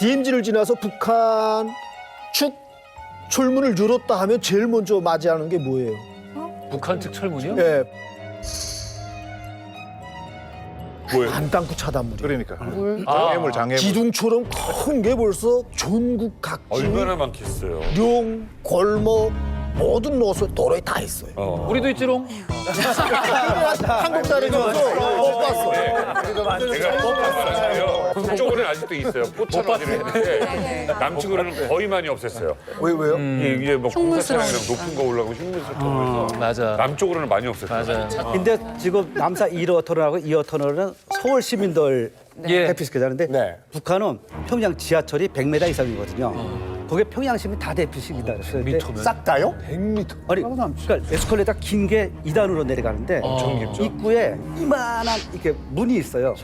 DMZ를 지나서 북한 측 철문을 열었다 하면 제일 먼저 맞이하는 게 뭐예요? 북한 측 철문이요? 예, 뭐예요? 안땅구 차단물이. 그러니까 아. 장애물. 기둥처럼 큰 게 벌써 전국 각지 얼마나 많겠어요. 령, 골목 모든 노선 도로에 다 있어요. 우리도 있지롱. 한국 사람이어서 못 봤어. 제가 뽑았어요. 북쪽으로는 아직도 있어요. 포차로지를 했는데 남쪽으로는 거의 많이 없앴어요. 왜요? 이게 뭐 공사차량이랑 높은 거 올라가고 흉물스럽고 해서 맞아. 남쪽으로는 많이 없앴어요. 맞아. 근데 지금 남사 1호 터널하고 2호 터널은 서울 시민들 예. 대피시키자는데 네. 북한은 평양 지하철이 100m 이상이거든요. 그게 평양 시민 다 대피시킨다 그랬어요. 근데 100m 면? 싹 다요? 100m. 아니, 그러니까 에스컬레이터 긴 게 2단으로 내려가는데 입구에 이만한 이렇게 문이 있어요.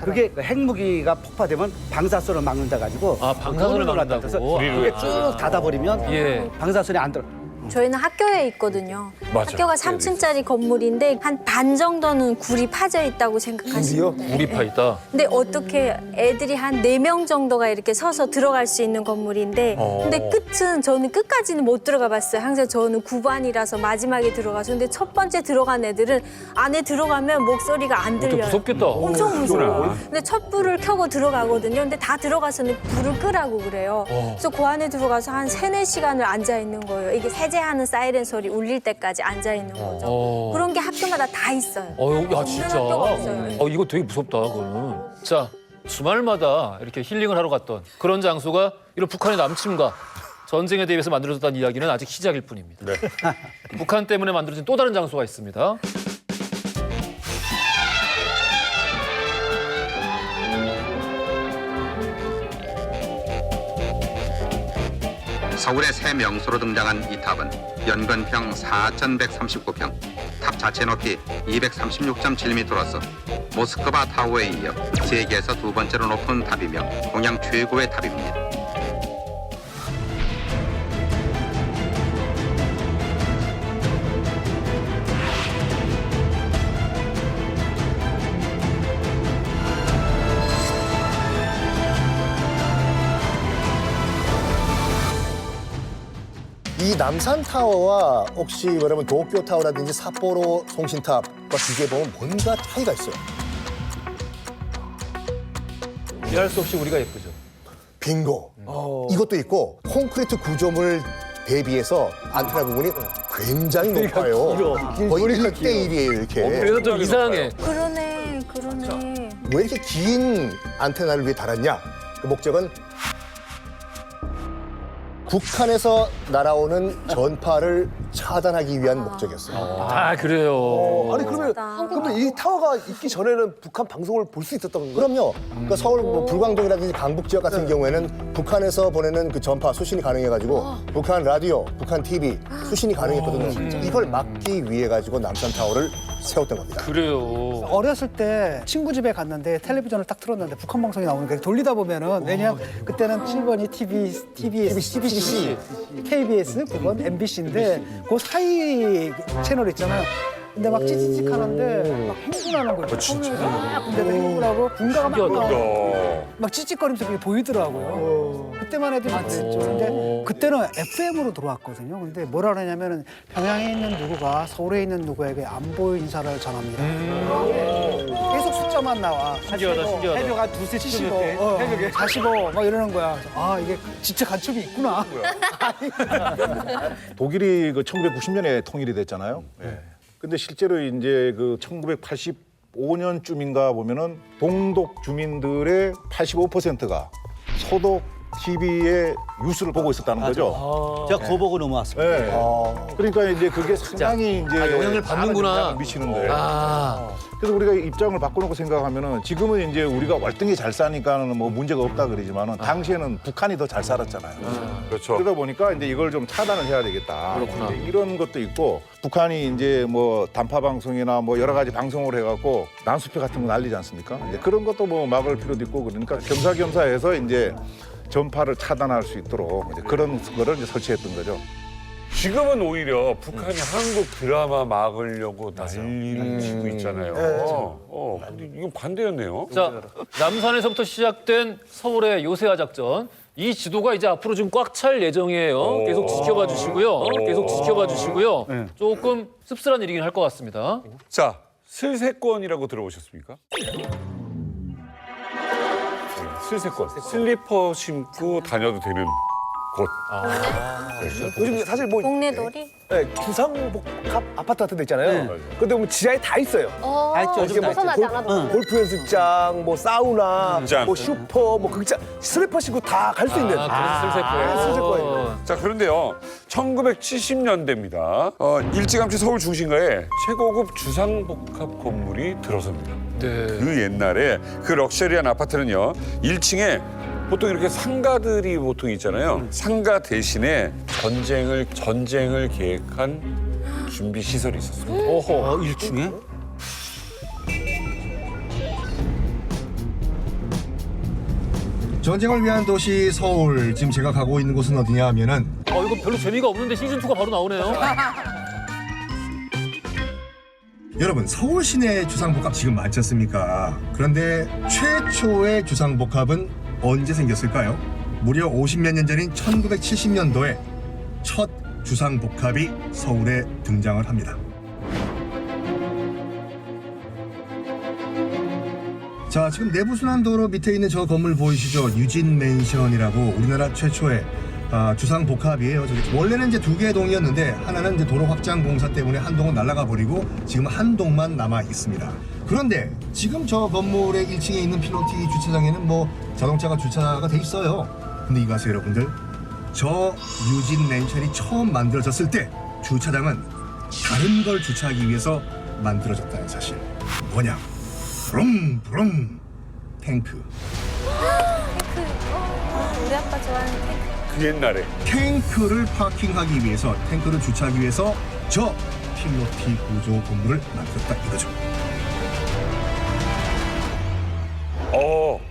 그게 핵무기가 폭파되면 방사선을 막는다 가지고 아, 방사선을 문을 막는다고? 놔둬서 그게 쭉 닫아버리면 예. 방사선이 안 들어. 저희는 학교에 있거든요. 맞아. 학교가 3층짜리 건물인데 한 반 정도는 굴이 파져 있다고 생각하시면 돼요. 물이 파 있다. 근데 어떻게 애들이 한 4명 정도가 이렇게 서서 들어갈 수 있는 건물인데 근데 끝은 저는 끝까지는 못 들어가 봤어요. 항상 저는 9반이라서 마지막에 들어가서 근데 첫 번째 들어간 애들은 안에 들어가면 목소리가 안 들려요. 무섭겠다. 엄청 무서워요. 근데 촛불을 켜고 들어가거든요. 근데 다 들어가서는 불을 끄라고 그래요. 그래서 그 안에 들어가서 한 3-4시간을 앉아 있는 거예요. 이게 세제하는 사이렌 소리 울릴 때까지 앉아 있는 거죠. 그런 게 학교마다 다 있어요. 야, 진짜. 학교가 없어요. 이거 되게 무섭다, 그거는. 자, 주말마다 이렇게 힐링을 하러 갔던 그런 장소가 이런 북한의 남침과 전쟁에 대비해서 만들어졌다는 이야기는 아직 시작일 뿐입니다. 북한 때문에 만들어진 또 다른 장소가 있습니다. 서울의 새 명소로 등장한 이 탑은 연건평 4,139평, 탑 자체 높이 236.7m로서 모스크바 타워에 이어 세계에서 두 번째로 높은 탑이며 동양 최고의 탑입니다. 이 남산타워와 혹시 뭐냐면 도쿄타워라든지 삿포로 송신탑과 비교해보면 뭔가 차이가 있어요. 피할 수 없이 우리가 예쁘죠. 빙고. 이것도 있고 콘크리트 구조물 대비해서 안테나 부분이 굉장히 높아요. 거의 1대1이에요, 이렇게. 그래서 좀 이상해. 그러네. 왜 이렇게 긴 안테나를 위해 달았냐? 그 목적은 북한에서 날아오는 전파를 차단하기 위한 목적이었어요. 아, 그래요. 아니 그러면 이 타워가 있기 전에는 북한 방송을 볼 수 있었던 거예요? 그럼요. 그러니까 서울 뭐 불광동이라든지 강북 지역 같은 경우에는 북한에서 보내는 그 전파 수신이 가능해가지고 북한 라디오, 북한 TV 수신이 가능했거든요. 이걸 막기 위해 가지고 남산타워를 세웠던 겁니다. 그래요. 어렸을 때 친구 집에 갔는데 텔레비전을 딱 틀었는데 북한 방송이 나오니까 돌리다 보면은 왜냐면 그때는 7번이 TBC, KBS, 9번 MBC인데 그 사이 채널 있잖아요. 근데 막 찌찌찌 하는데 막 흥분하는 거예요. 진짜? 근데도 흥분하고 군가가 막 나와요. 막 찌찌거리면서 그게 보이더라고요. 그때만 해도 막 그랬죠. 근데 그때는 FM으로 들어왔거든요. 근데 뭐라 그러냐면은 평양에 있는 누구가 서울에 있는 누구에게 안보 인사를 전합니다. 계속 숫자만 나와. 신기하다, 신기하다. 해녀가 두세 75, 45, 막 이러는 거야. 그래서 아, 이게 진짜 간첩이 있구나. 독일이 그 1990년에 통일이 됐잖아요. 근데 실제로 이제 그 1985년쯤인가 보면은 동독 주민들의 85%가 소독 TV의 뉴스를 보고 있었다는 거죠. 제가 그거 보고 넘어왔습니다. 네. 그러니까 이제 그게 상당히 이제 영향을 받는구나. 영향을 미치는데. 아, 그래서 우리가 입장을 바꿔놓고 생각하면은 지금은 이제 우리가 월등히 잘 사니까는 뭐 문제가 없다 그러지만은 당시에는 북한이 더 잘 살았잖아요. 그렇죠. 그러다 보니까 이제 이걸 좀 차단을 해야 되겠다. 그렇구나. 이제 이런 것도 있고 북한이 이제 뭐 단파 방송이나 뭐 여러 가지 방송을 해갖고 난수표 같은 거 날리지 않습니까? 이제 그런 것도 뭐 막을 필요도 있고 그러니까 겸사겸사해서 이제 전파를 차단할 수 있도록 이제 그런 거를 이제 설치했던 거죠. 지금은 오히려 북한이 한국 드라마 막으려고 난리를 치고 있잖아요. 근데 이건 반대였네요. 자, 남산에서부터 시작된 서울의 요새화 작전. 이 지도가 이제 앞으로 좀 꽉 찰 예정이에요. 계속 지켜봐 주시고요. 계속 지켜봐 주시고요. 조금 씁쓸한 일이긴 할 것 같습니다. 자, 슬세권이라고 들어보셨습니까? 슬세권. 슬리퍼 신고 다녀도 되는 곳. 요즘 사실 뭐 동네 놀이? 네, 주상복합 아파트 같은 데 있잖아요. 근데 보면 지하에 다 있어요. 요즘 뭐 골프 연습장, 뭐 사우나, 극장. 뭐 슈퍼, 뭐 극장, 슬리퍼 신고 다 갈 수 있는. 그래서 슬세권. 슬세권. 자, 그런데요. 1970년대입니다. 일찌감치 서울 중심가에 최고급 주상복합 건물이 들어섭니다. 네. 그 옛날에 그 럭셔리한 아파트는요. 1층에 보통 이렇게 상가들이 보통 있잖아요. 상가 대신에 전쟁을 계획한 준비 시설이 있었습니다. 오호. 1층에? 전쟁을 위한 도시 서울. 지금 제가 가고 있는 곳은 어디냐 하면은 이거 별로 재미가 없는데 시즌2가 바로 나오네요. 여러분 서울 시내 주상복합 지금 많지 않습니까? 그런데 최초의 주상복합은 언제 생겼을까요? 무려 50몇 년 전인 1970년도에 첫 주상복합이 서울에 등장을 합니다. 자, 지금 내부순환도로 밑에 있는 저 건물 보이시죠? 유진 맨션이라고 우리나라 최초의 주상복합이에요. 원래는 이제 2개의 동이었는데 하나는 이제 도로 확장 공사 때문에 한 동은 날아가 버리고 지금 한 동만 남아 있습니다. 그런데 지금 저 건물의 1층에 있는 필로티 주차장에는 뭐 자동차가 주차가 돼 있어요. 근데 이거 아세요, 여러분들? 저 유진 맨션이 처음 만들어졌을 때 주차장은 다른 걸 주차하기 위해서 만들어졌다는 사실. 뭐냐? 브롬 탱크. 우리 아빠 좋아하는 탱크. 그 옛날에. 탱크를 파킹하기 위해서, 탱크를 주차하기 위해서 저 필로티 구조 건물을 만들었다 이거죠.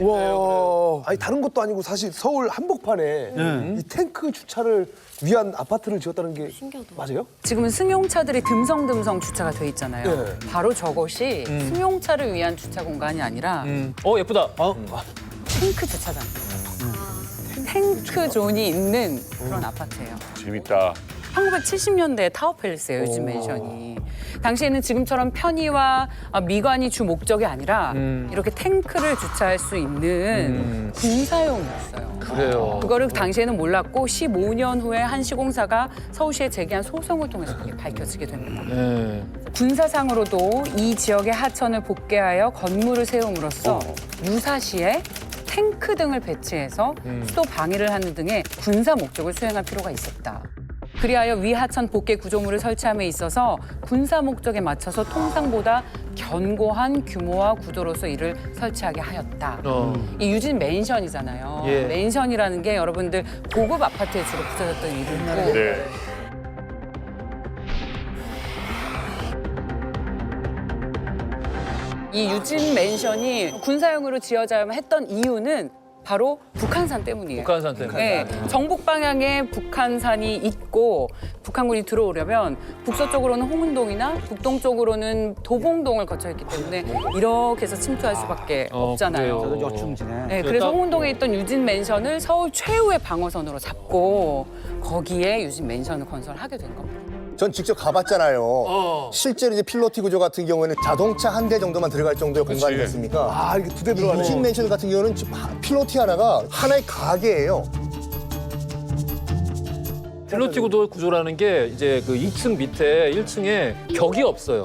와, 아니 다른 것도 아니고 사실 서울 한복판에 이 탱크 주차를 위한 아파트를 지었다는 게 맞아요? 지금은 승용차들이 듬성듬성 주차가 돼 있잖아요. 네. 바로 저것이 승용차를 위한 주차 공간이 아니라 예쁘다. 탱크 주차장. 탱크 존이 있는 그런 아파트예요. 재밌다. 1970년대 타워팰리스예요, 요즘 맨션이. 당시에는 지금처럼 편의와 미관이 주 목적이 아니라 이렇게 탱크를 주차할 수 있는 군사용이었어요. 그래요. 그거를 당시에는 몰랐고 15년 후에 한 시공사가 서울시에 제기한 소송을 통해서 그게 밝혀지게 됩니다. 네. 군사상으로도 이 지역의 하천을 복개하여 건물을 세움으로써 유사시에 탱크 등을 배치해서 수도 방위를 하는 등의 군사 목적을 수행할 필요가 있었다. 그리하여 위하천 복개 구조물을 설치함에 있어서 군사 목적에 맞춰서 통상보다 견고한 규모와 구도로서 이를 설치하게 하였다. 이 유진 맨션이잖아요. 예. 맨션이라는 게 여러분들 고급 아파트에 주로 붙여졌던 이름이고 네. 이 유진 맨션이 군사용으로 지어져야만 했던 이유는 바로 북한산 때문이에요. 북한산 때문에. 네, 정북 방향에 북한산이 있고 북한군이 들어오려면 북서쪽으로는 홍은동이나 북동쪽으로는 도봉동을 거쳐있기 때문에 이렇게 해서 침투할 수밖에 없잖아요. 그래요. 여충지네. 네, 그래서 홍은동에 있던 유진 맨션을 서울 최후의 방어선으로 잡고 거기에 유진 맨션을 건설하게 된 겁니다. 전 직접 가봤잖아요. 실제로 이제 필로티 구조 같은 경우에는 자동차 한 대 정도만 들어갈 정도의 공간이었습니까? 아, 이렇게 2대 들어가네. 유진 맨션 같은 경우는 필로티 하나가 하나의 가게예요. 필로티 구조라는 게 이제 그 2층 밑에 1층에 격이 없어요.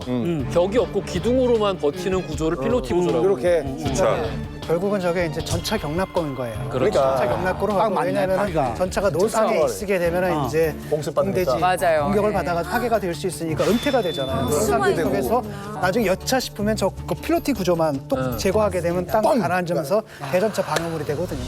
격이 없고 기둥으로만 버티는 구조를 필로티 구조라고. 이렇게 자, 결국은 저게 이제 전차 경납고인 거예요. 그렇죠. 전차 경납고로 딱 하고 맞네, 왜냐하면 딱이다. 전차가 노상에 쓰게 되면 이제 공습받으니까. 공대지 맞아요. 공격을 네. 받아가 파괴가 될 수 있으니까 은폐가 되잖아요. 그런 숨어 상태 있고. 속에서 나중에 여차 싶으면 저 그 필로티 구조만 똑 제거하게 되면 땅 가라앉으면서 대전차 방어물이 되거든요.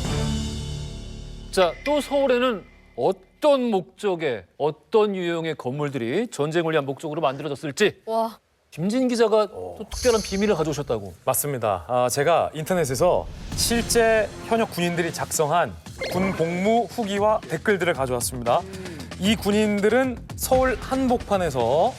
자, 또 서울에는 어떤 목적의 어떤 유형의 건물들이 전쟁을 위한 목적으로 만들어졌을지 와. 김진 기자가 또 특별한 비밀을 가져오셨다고. 맞습니다. 제가 인터넷에서 실제 현역 군인들이 작성한 군 복무 후기와 댓글들을 가져왔습니다. 이 군인들은 서울 한복판에서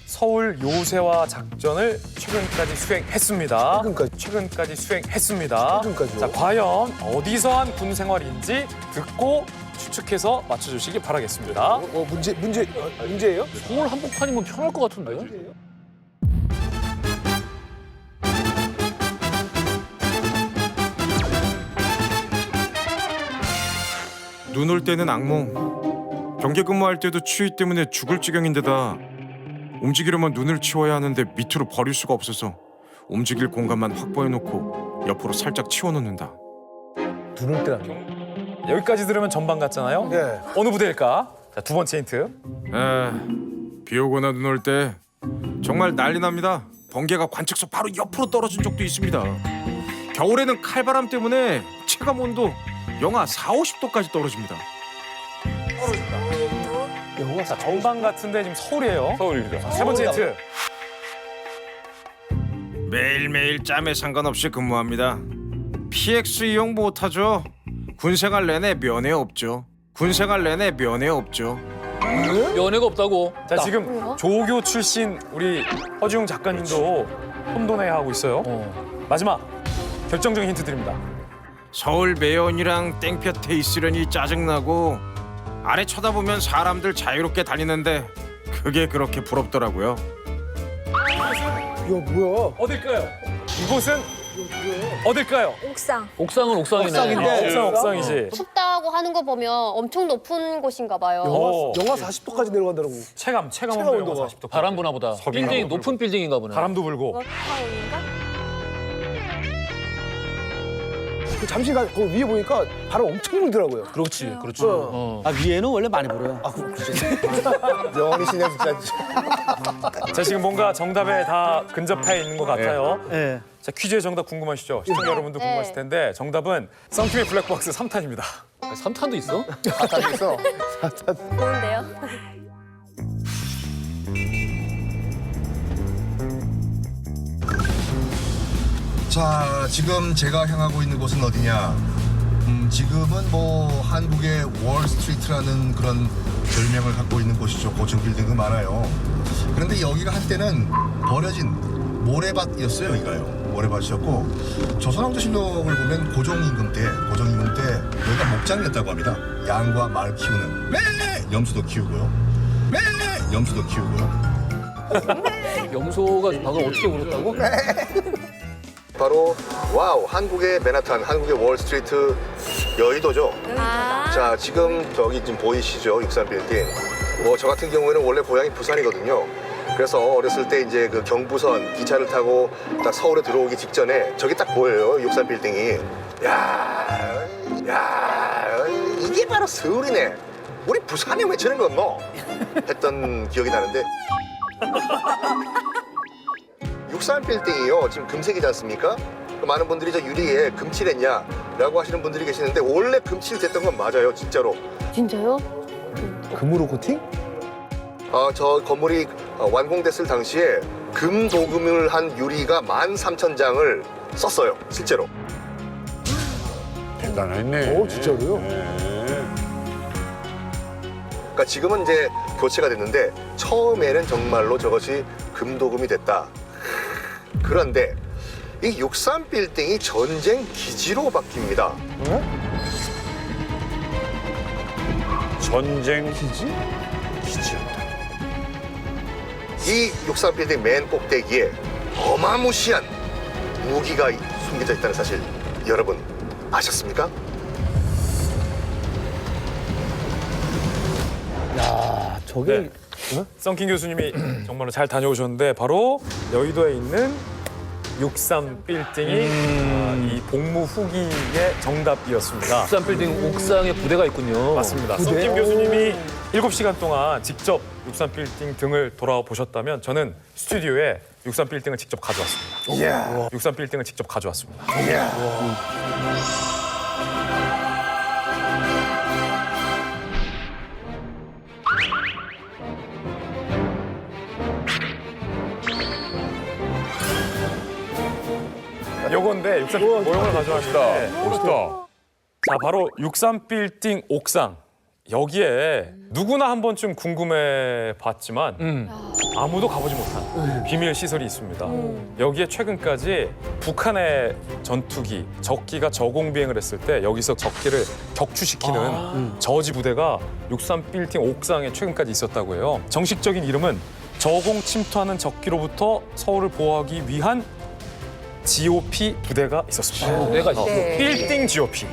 서울 요새화 작전을 최근까지 수행했습니다. 최근까지 수행했습니다. 최근까지요? 자, 과연 어디서 한 군 생활인지 듣고 추측해서 맞춰주시기 바라겠습니다. 문제예요? 서울 한복판이면 편할 것 같은데? 눈 올 때는 악몽, 경계 근무할 때도 추위 때문에 죽을 지경인데다 움직이려면 눈을 치워야 하는데 밑으로 버릴 수가 없어서 움직일 공간만 확보해놓고 옆으로 살짝 치워놓는다. 눈 올 때라. 여기까지 들으면 전방 같잖아요. 예. 어느 부대일까? 자, 두 번째 힌트. 비 오거나 눈 올 때 정말 난리 납니다. 번개가 관측소 바로 옆으로 떨어진 적도 있습니다. 겨울에는 칼바람 때문에 체감 온도 영하 40~50도까지 떨어집니다. 자, 전방 같은데 지금 서울이에요. 서울입니다. 세 번째 힌트. 매일매일 짬에 상관없이 근무합니다. PX 이용 못하죠. 군생활 내내 면회 없죠. 군생활 내내 면회 없죠. 연애가 없다고. 자, 지금 조교 출신 우리 허지웅 작가님도 혼돈해하고 있어요. 마지막 결정적인 힌트 드립니다. 서울 매연이랑 땡볕에 있으려니 짜증나고 아래 쳐다보면 사람들 자유롭게 다니는데 그게 그렇게 부럽더라고요. 야, 뭐야? 어딜까요? 이곳은 어딜까요? 옥상. 옥상은 옥상이네. 옥상인데. 옥상이지. 춥다고 하는 거 보면 엄청 높은 곳인가 봐요. 영하 40도까지 내려간다고. 체감 체감 온도 온도가. 40도. 바람 부나 보다. 빌딩이 높은 빌딩인가 보네. 바람도 불고. 타운인가? 잠시 그 위에 보니까 바람 엄청 불더라고요. 그렇지, 그렇지. 아, 위에는 원래 많이 불어요. 영원이시냐 진짜. 자, 지금 뭔가 정답에 다 근접해 있는 것 같아요. 예. 자, 퀴즈의 정답 궁금하시죠? 시청자 여러분도 궁금하실 텐데 정답은 썬킴의 블랙박스 3탄입니다. 3탄도 있어? 다 있어. 좋은데요? 자, 지금 제가 향하고 있는 곳은 어디냐? 지금은 뭐 한국의 월스트리트라는 그런 별명을 갖고 있는 곳이죠. 고층 빌딩도 많아요. 그런데 여기가 한때는 버려진 모래밭이었어요. 여기가요. 모래밭이었고 조선왕조실록을 보면 고종임금 때 여기가 목장이었다고 합니다. 양과 말 키우는 염소도 키우고요. 염소도 키우고요. 염소가 방금 어떻게 울었다고? 바로 와우 한국의 맨하탄, 한국의 월스트리트 여의도죠. 자, 지금 저기 지금 보이시죠? 63빌딩. 뭐 저 같은 경우에는 원래 고향이 부산이거든요. 그래서 어렸을 때 이제 그 경부선 기차를 타고 딱 서울에 들어오기 직전에 저기 딱 보여요. 63빌딩이. 야, 이게 바로 서울이네. 우리 부산이 왜 저런 건노? 했던 기억이 나는데. 63빌딩이요. 지금 금색이지 않습니까? 많은 분들이 저 유리에 금칠했냐라고 하시는 분들이 계시는데 원래 금칠됐던 건 맞아요. 진짜로. 진짜요? 금으로 코팅? 저 건물이 완공됐을 당시에 금 도금을 한 유리가 13,000장을 썼어요. 실제로. 대단했네. 진짜로요? 그러니까 지금은 이제 교체가 됐는데 처음에는 정말로 저것이 금도금이 됐다. 그런데 이 63빌딩이 전쟁 기지로 바뀝니다. 전쟁 기지? 기지였다. 이 63빌딩 맨 꼭대기에 어마무시한 무기가 숨겨져 있다는 사실 여러분 아셨습니까? 야, 저게 썬킴 교수님이 정말로 잘 다녀오셨는데 바로 여의도에 있는 63빌딩이 이 복무 후기의 정답이었습니다. 63빌딩 옥상에 부대가 있군요. 맞습니다. 썬킴 교수님이 7시간 동안 직접 63빌딩 등을 돌아보셨다면 저는 스튜디오에 63빌딩을 직접 가져왔습니다. 63빌딩을 직접 가져왔습니다. 요건데 63빌딩 모형을 가져왔는데 멋있다. 자, 바로 63빌딩 옥상 여기에 누구나 한 번쯤 궁금해 봤지만 아무도 가보지 못한 비밀 시설이 있습니다. 여기에 최근까지 북한의 전투기, 적기가 저공비행을 했을 때 여기서 적기를 격추시키는 저지 부대가 63 빌딩 옥상에 최근까지 있었다고 해요. 정식적인 이름은 저공 침투하는 적기로부터 서울을 보호하기 위한 GOP 부대가 있었습니다. 내가 있어. 네. 빌딩 GOP.